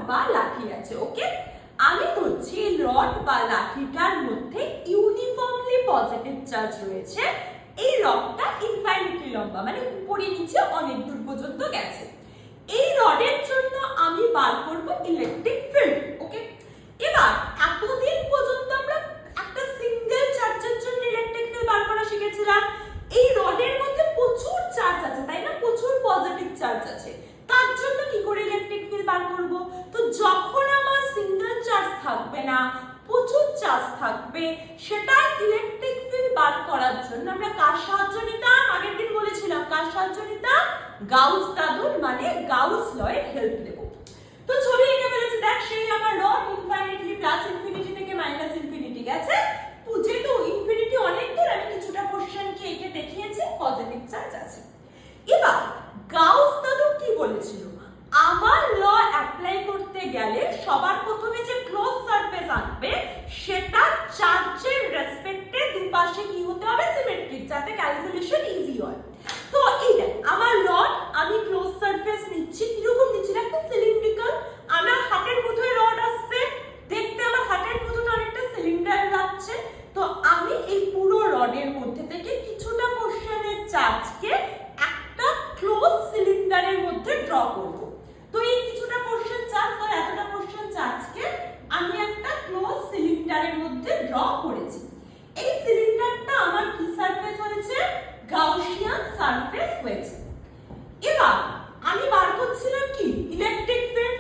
বা লাঠি আছে। ওকে, আমি ধরছি এই রড বা লাঠিটার মধ্যে ইউনিফর্মলি পজিটিভ চার্জ রয়েছে। এই রডটা ইনফাইনিটলি লম্বা, মানে উপরে নিচে অনেক দূর পর্যন্ত গেছে। এই রডের জন্য আমি বার করব ইলেকট্রিক ফিল্ড। ওকে, এবার এতদিন পর্যন্ত আমরা একটা সিঙ্গেল চার্জের জন্য ইলেকট্রিক ফিল্ড বার করা শিখেছিলাম। এই রডের মধ্যে প্রচুর চার্জ আছে, তাই না? প্রচুর পজিটিভ চার্জ আছে। তার জন্য কি করে ইলেকট্রিক ফিল্ড বার করব? তো যখন আমার সিঙ্গেল চার্জ থাকবে না, প্রচুর চার্জ থাকবে, সেটা ইলেকট্রিক ফিল্ড বার করার জন্য আমরা কার সাহায্য নিতাম? আগের দিন বলেছিলাম কার সাহায্য নিতাম? গাউস দাদুর মানে গাউস লয়ের হেল্প নেব। তো ছবি এঁকে ফেলেছি, দেখ সেই আমার রড ইনফাইনিটলি প্লাস ইনফিনিটি থেকে মাইনাস ইনফিনিটি গেছে। যেহেতু ইনফিনিটি অনেক দূর, আমি কিছুটা পোরশনকে এঁকে দেখিয়েছি, পজিটিভ চার্জ আছে। এবার গাউস দাদু কি বলেছিল? আমার ল অ্যাপ্লাই করতে গেলে সবার প্রথমে যে ক্লোজ সারফেস আনবে সেটা চার্জের রেসপেক্টে দুপাশে কি হতে হবে? সিমেট্রিক, যাতে ক্যালকুলেশন ইজি হয়। তো এই দেখ আমার রড, আমি ক্লোজ সারফেস নিচ্ছি। কিরকম নিচ্ছি? একটা সিলিন্ড্রিক্যাল, আমার হাতের মুঠোয় রড আসছে, দেখতে আমার হাতের মুঠোটা অনেকটা সিলিন্ডার লাগছে। তো আমি এই পুরো রডের মধ্যে থেকে কিছুটা পোরশনের চার্জকে একটা ক্লোজ সিলিন্ডারের মধ্যে ড্র করব। তো এই কিছুটা পোরশন চার্জ বা এতটা পোরশন চার্জকে আমি একটা ক্লোজ সিলিন্ডারের মধ্যে ড্র করেছি। এই সিলিন্ডারটা আমার কি সারফেস হয়েছে? গাউসিয়ান সারফেস হয়েছে। এবার আমি বার করছিলাম কি? Electric field.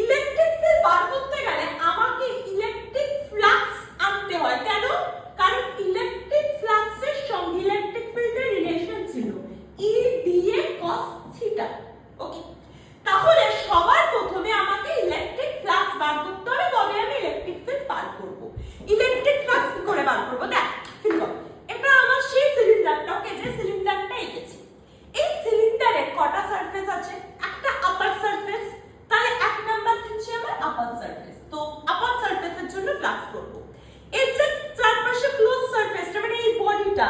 ইলেকট্রিক ফিল্ড বার করতে গেলে আমাকে ইলেকট্রিক ফ্লাক্স আনতে হয়। কেন? কারণ ইলেকট্রিক ফ্লাক্সের সঙ্গে ইলেকট্রিক ফিল্ডের রিলেশন ছিল E dA cos থিটা। ওকে, তাহলে সবার প্রথমে আমাকে ইলেকট্রিক ফ্লাক্স বার করতে হবে, তবে আমি ইলেকট্রিক ফিল্ড বার করব। ইলেকট্রিক ফ্লাক্স কি করে বার করব? দেখ ফিল কর, এটা আমার সেই সিলিন্ডারটা, ওকে, যে সিলিন্ডারটা এঁকেছি। এই সিলিন্ডারে কটা সারফেস আছে? একটা আপার সারফেস, তাহলে এক নাম্বার দিচ্ছি আমার আপার সারফেস। তো আপার সারফেসের জন্য ফ্লাক্স করব। এর যে চারপাশে ক্লোজ সারফেসটা, মানে এই বডিটা,